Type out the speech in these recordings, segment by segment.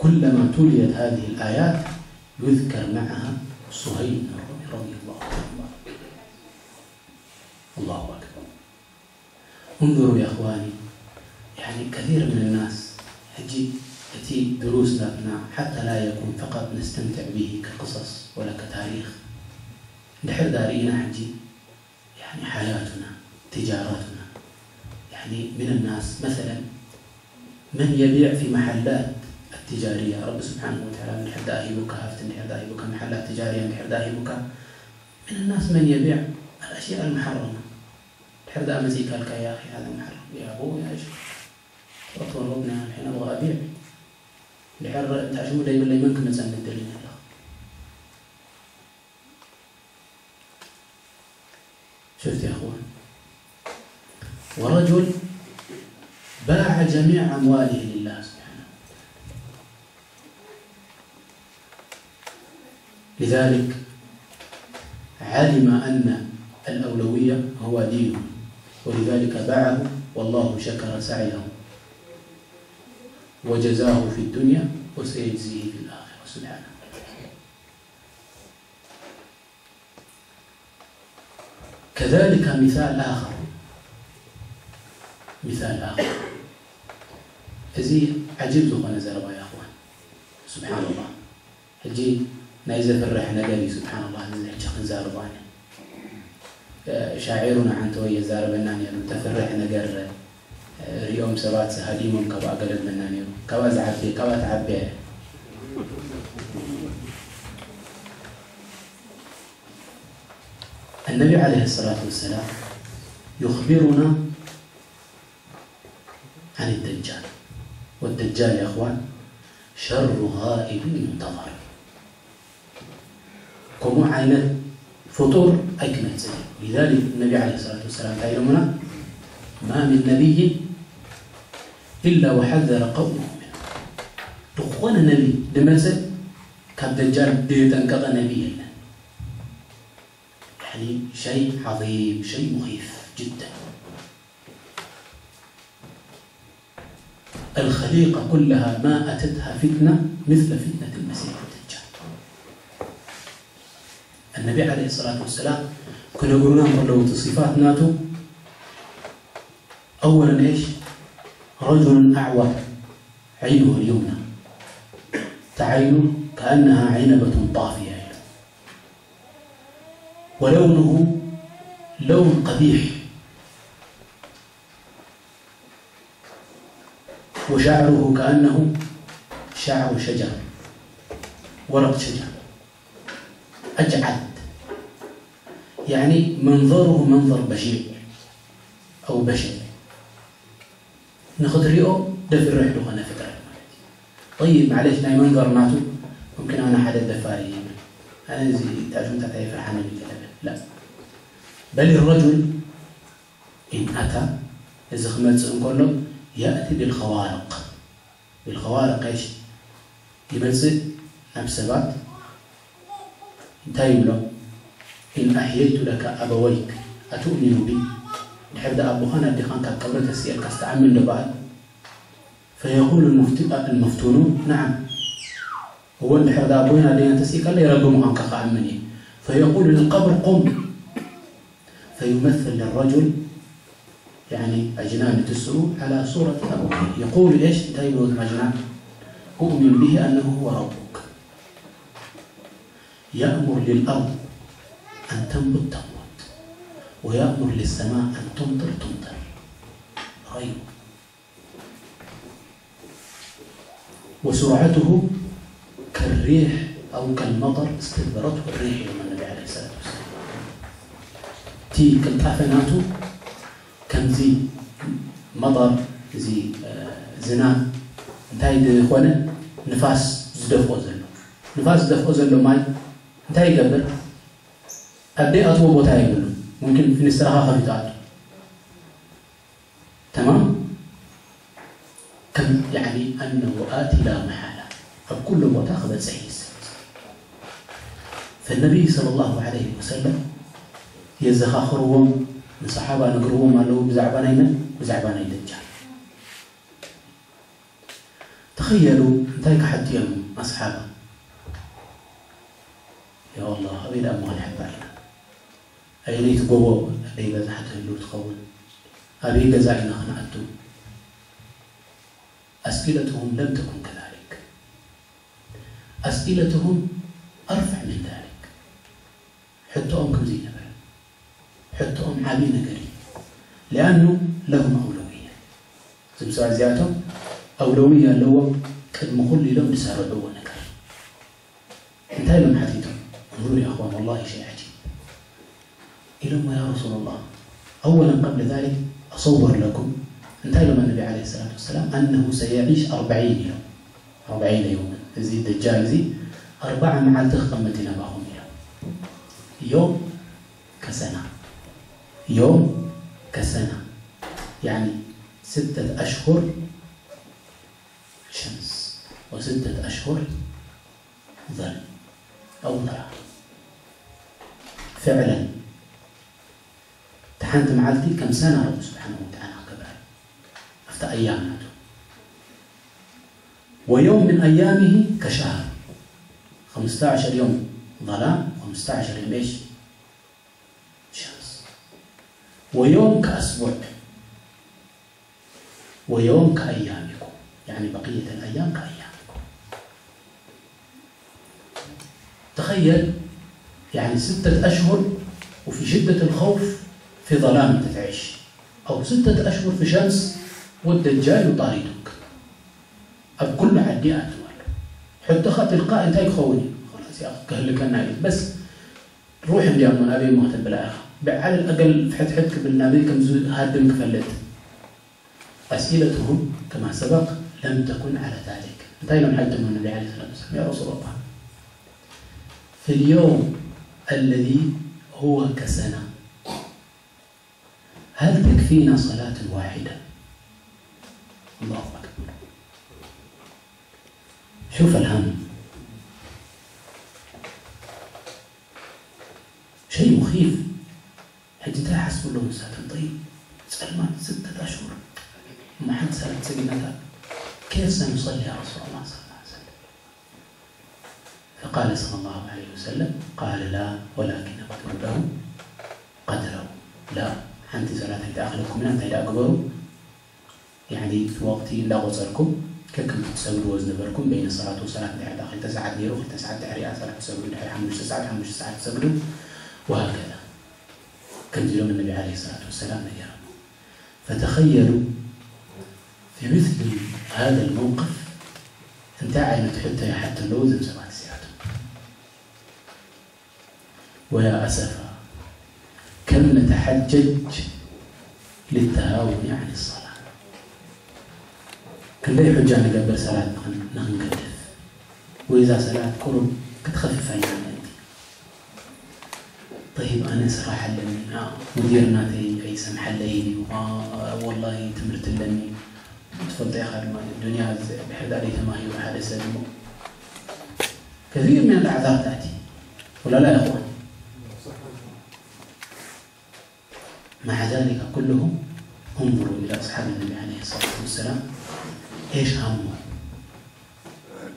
كلما تليت هذه الآيات يذكر معها صهيب رضي الله عنه. الله أكبر. انظروا يا أخواني، يعني كثير من الناس هجي تأتي دروسنا حتى لا يكون فقط نستمتع به كقصص ولا كتاريخ. نحر دارينا حجي يعني حياتنا، تجاراتنا. يعني من الناس مثلا من يبيع في محلات التجارية، رب سبحانه وتعالى من حد أهيبك هفت من حد أهيبك محلات تجارية من حد أهيبك. من الناس من يبيع الأشياء المحرمة. حد أمزيك لك يا أخي هذا محرم، يا أبو يا شيخ أطول ربنا الحين أبغى أبيع لحر تعشموا لي بالله ممكن نسأل الدليل. شفت يا أخوان؟ ورجل باع جميع أمواله لله سبحانه. لذلك علم أن الأولوية هو دينه، ولذلك باعه والله شكر سعيه وجزاه في الدنيا وسيجزيه في الآخرة سبحانه. كذلك مثال آخر هذه عجيب زخنا زربا يا أخوان سبحان الله. هجي نايزة فرح نقالي سبحان الله نحكي زارباني شاعرنا عن توي زاربناني تفرح نقر اليوم سبات سهاديمهم كبا قلب منانيرو كبا زعبي كبا تعبي. النبي عليه الصلاة والسلام يخبرنا عن الدجال، والدجال يا أخوان شر غائب منتظر. كم عينة فطور أكمل سنة. لذلك النبي عليه الصلاة والسلام تعلمنا ما من نبي إلا وحذر قومه منه. تخوان النبي دمسة كالدجال ديتنقض نبي الله. يعني شيء عظيم، شيء مخيف جدا. الخليقة كلها ما أتتها فتنة مثل فتنة المسيح الدجال. النبي عليه الصلاة والسلام كنا قلنا لو صفات ناتو أولا إيش؟ رجل أعور عينه اليمنى تعين كأنها عنبة طافية، ولونه لون قبيح، وشعره كأنه شعر شجر، ورق شجر أجعد. يعني منظره منظر بشع أو بشع. ناخذ ريو دفر رحله أنا فكرة. طيب معلش ناي منظر ماتو ممكن أنا حد الدفاري أنا زي تعرفون تعرف فرحان بالكلام. لا، بل الرجل إن أتى إذا خمس كله يأتي بالخوارق. بالخوارق إيش؟ يمثل نفسبات تايملو إن أحييت لك أبويك أتؤمن بي. نحب أبوهنا دخان كقبرة السير كاستعمل لبعض. فيقول المفتونون نعم هو اللي حد أبونا دينا تسيك اللي يربو عنك خامني. فيقول للقبر قم، فيمثل للرجل يعني أجنان تسرو على صورة أبوه. يقول إيش تايملو المجنان أؤمن به أنه هو ربك. يأمر للأرض أن تنبت تنبت، ويأمر للسماء أن تمطر تمطر. غيب. وسرعته كالريح أو كالمطر استدبرته الريح يوم النبي عليه الصلاة والسلام. تي كالطافناتو كم زي مطر زي زنان انتهي دخونه نفاس زدفو زلو. نفاس زدفو زلو ماي انتهي يقبل أبدي أطوى بوتا يقولون ممكن في نستراحة خفيفات. تمام؟ كم يعني أنه آتي لا محالة فكل بوتا أخذت سعيس. فالنبي صلى الله عليه وسلم يزخاخرهم من صحابة نقرهم قالوا بزعبانين الدجال. تخيلوا انتهيك حتى يوم أصحابه يا الله أبي لا أمغل حبالنا أيني تقووا أبي بذا حتى اللو تقول أبي جزائنا خنعتو أسئلتهم لم تكن كذلك أسئلتهم أرفع من ذلك حتى كم زي نبر حتى عابين قريب لأنه لهم أولوية سبسوا عزياتهم أولوية لو قد كل لهم بسارعوا ونكر انتهي لهم حديثهم انظروا يا أخوان والله شيء عجيب إلهم يا رسول الله أولا قبل ذلك أصور لكم انتهي لهم النبي عليه الصلاة والسلام أنه سيعيش 40 يوم 40 يوما زي الدجال زي 4 مع تخطمتنا باهم يوم كسنة يوم كسنة يعني 6 أشهر شمس و6 أشهر ظل أو ظلام فعلا تحنت معلتي كم سنة رب سبحانه وتعالى قبل أفتى أياماته ويوم من أيامه كشهر 15 يوم ظلام 15 يوم إيش شمس ويوم كأسبوع ويوم كأيامكم يعني بقية الأيام كأيامكم تخيل يعني 6 أشهر وفي شدة الخوف في ظلام تعيش أو 6 أشهر في شمس والدجال يطاردك بكل عديات حتى خط القاء انتهي خوني خلاص يا أخي كهلك النبي بس روح اليوم من أبي مهتم بالآخر على الأقل فتحتك بالنبي كم زود هادم كفلت أسئلتهم كما سبق لم تكن على ذلك انتهي لهم حدث من النبي عليه الصلاة والسلام يا رسول الله في اليوم الذي هو كسنة هل تكفينا صلاة واحدة الله أكبر شوف الهم شيء مخيف حتى حسب له مساتن طيب اسأل ما 6 أشهر ما حد سألت سيدنا كيف سنصلي يا رسول الله صلى الله عليه وسلم فقال صلى الله عليه وسلم قال لا ولكن اقدروا له قدره لا أنت صلاتك داخلكم من أنت إذا أكبروا يعني في وقتي لا غزركم كم تسوي وزن بركم بين صلاة وصلاة داخل 9 ديرو 9 دعريات صلاة تسوي دحي حمش 9 تسوي وهكذا كم يوم النبي عليه الصلاة والسلام نجرب فتخيلوا في مثل هذا الموقف انت عينت حتى اللوزن سبعة سياته ويا أسفا كم نتحجج للتهاون عن الصلاة كل حجة نقبل صلاة نقدف وإذا صلاة قرب كتخفف عيننا طيب أنا صراحة لني مديرنا أي سمح لي والله تمرت لني تفضل يا أخي الدنيا بحد عليها ما هي وحالة سلمه كثير من الأعذار تأتي ولا لا يا أخوان مع ذلك كلهم انظروا إلى أصحاب النبي عليه الصلاة والسلام إيش همه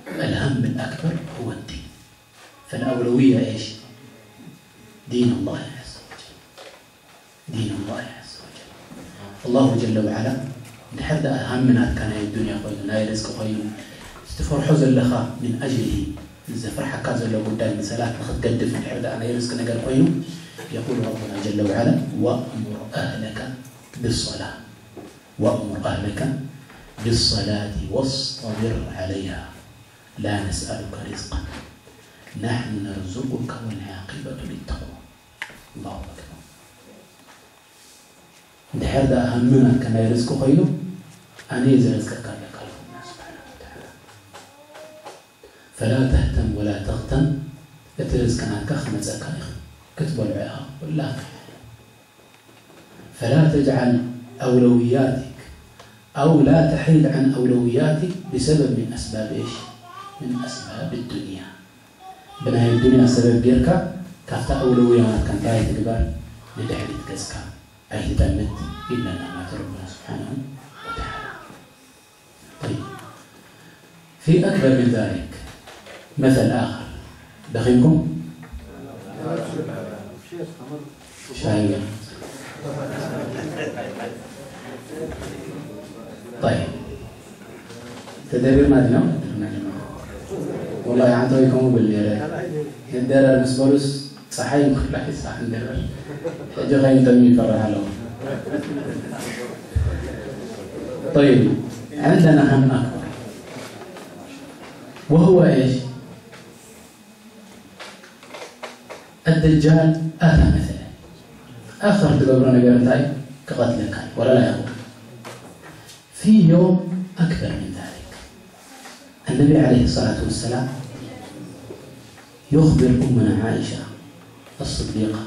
الهم الأكبر هو الدين فالأولوية إيش دين الله عز وجل دين الله عز وجل الله جل وعلا نحرد همنا كان الدنيا خير لا رزق خير استفرحوا زلخا من أجله إذا فرح كذا لو قدام مثالات أخذ قدف نحرد أنا رزق نقل خير يقول ربنا جل وعلا وأمر أهلك بالصلاة وأمر أهلك بالصلاة واصطبر عليها لا نسألك رزقا نحن نرزقك والعاقبة للتقوى الله أكبر نحرد همنا كان رزق خير أنا إذا رزقك لك الله سبحانه وتعالى فلا تهتم ولا تغتم يترزقنا كخمة زكايخ كتب العياء ولا فلا تجعل أولوياتك أو لا تحيد عن أولوياتك بسبب من أسباب إيش؟ من أسباب الدنيا بناء الدنيا سبب غيرك كافتا أولويات كان تاي تقبل لدحلت كزكا أي تمت إلا نعمة ربنا سبحانه وتعالى طيب في أكبر من ذلك مثل آخر دخلكم شايف. طيب تدرير ما دينه والله عنده يكون بالليل يدرر مسبولس صحيح مخلح صح ندرر حاجة غير تمي فرها له. طيب عندنا هم أكبر وهو إيش؟ الدجال آخر مثلا آخر تقولون قرنتاي كقتل كان ولا لا يقول في يوم أكبر من ذلك. النبي عليه الصلاة والسلام يخبر أمنا عائشة الصديقة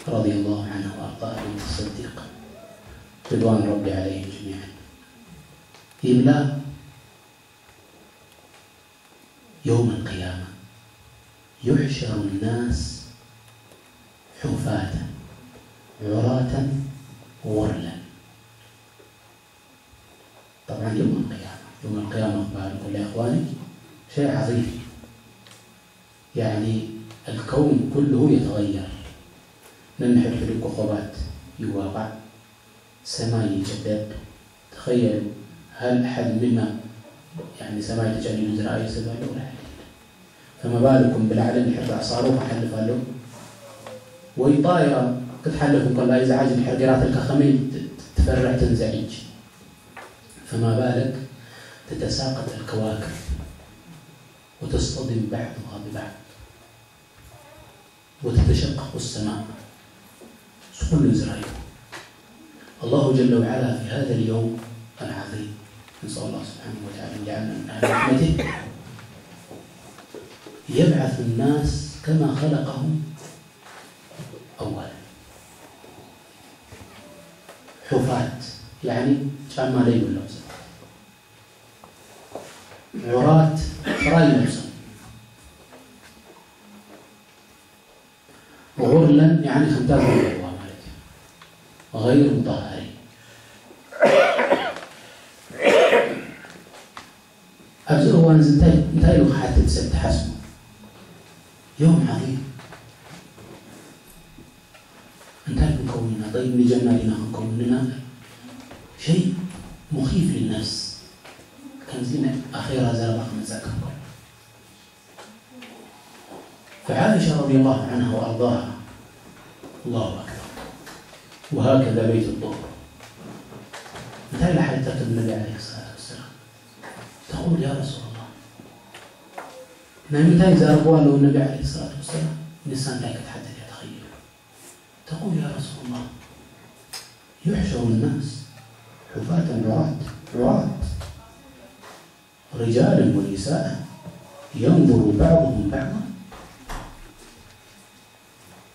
رضي الله عنها وأرضاها بنت الصديق رضوان ربي عليهم جميعا يملا يوم القيامة يحشر الناس حفاة عراة غرلا. طبعا يوم القيامة أخباركم يا إخواني شيء عظيم، يعني الكون كله يتغير، ننحل في الكوكبات يواقع، سماء يجدد. تخيلوا هل أحد منا يعني سماء تجعل يزرع أي سبب ولا حد، فما بالكم بالعالم يحرق صاروخ حلف له ويطايرة تتحلف كل لا يزعج الحرقات الكخمين تفرع تنزعج، فما بالك تتساقط الكواكب وتصطدم بعضها ببعض وتتشقق السماء كل إسرائيل. الله جل وعلا في هذا اليوم العظيم نسأل الله سبحانه وتعالى أن يجعلنا من أهل رحمته يبعث الناس كما خلقهم أولا حفاة، يعني جامع ليل اللوزة، عراة فراي اللوزة، غرلا يعني خمتاز الأبواب غير مطهرين. أبزر هو انتهي له حتى تسد حسمه يوم عظيم انتهي مكوننا. طيب لجنة لنا مكوننا شيء مخيف للناس كان زينا أخيرا زربخ من زكاكم. فعائشة رضي الله عنها وأرضاها الله أكبر وهكذا بيت الظهر انتهي لحد تكتب النبي عليه الصلاة والسلام تقول يا رسول الله نعم انتهي زربوها له النبي عليه الصلاة والسلام الإنسان لا يتحدث يتخيل. تقول يا رسول الله يحشر الناس حفاة عراة رجالا ونساء ينظر بعضهم بعضا.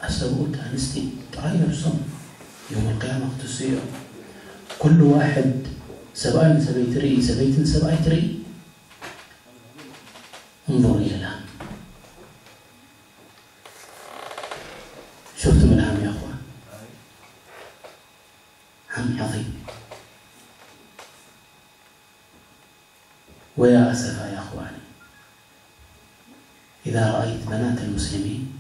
أسألك أنستي ترين بصم يوم القيامة تصير كل واحد سبعين سبيتري سبيتن سبعيتري انظر إلى الآن. شفتم الهم يا أخوان؟ هم عظيم. ويا أسفا يا أخواني إذا رأيت بنات المسلمين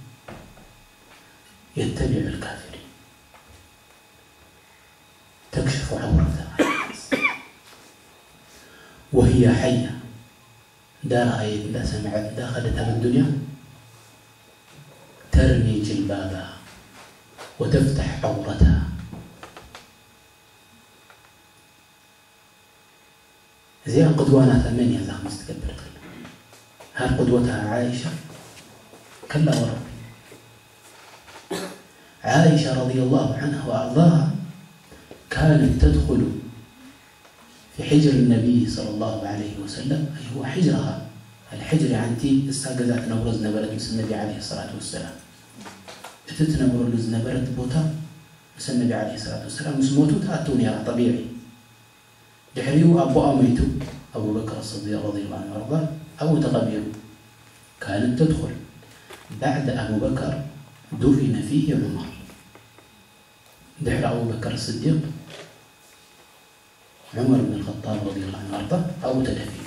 يتبع الكافرين تكشف عورتها وهي حية لا سمعت داخلتها بالدنيا ترمي جلبابها وتفتح عورتها. زي قدوانا ثمانية ذا مستكبر هل قدوتها عائشة؟ كلا وربي. عائشة رضي الله عنها وأرضاها كانت تدخل في حجر النبي صلى الله عليه وسلم، أي هو حجرها. الحجر عندي استاجزات نبرز نبرد مس النبي عليه الصلاة والسلام تتنبرز نبرد بوتا مس النبي عليه الصلاة والسلام مسموتو تأتون يا طبيعي دحريو أبو أميتو أبو بكر الصديق رضي الله عنه وأرضاه أو تقبيرو. كانت تدخل بعد أبو بكر دفن فيه عمر، دحر أبو بكر الصديق عمر بن الخطاب رضي الله عنه وأرضاه أو تدفن.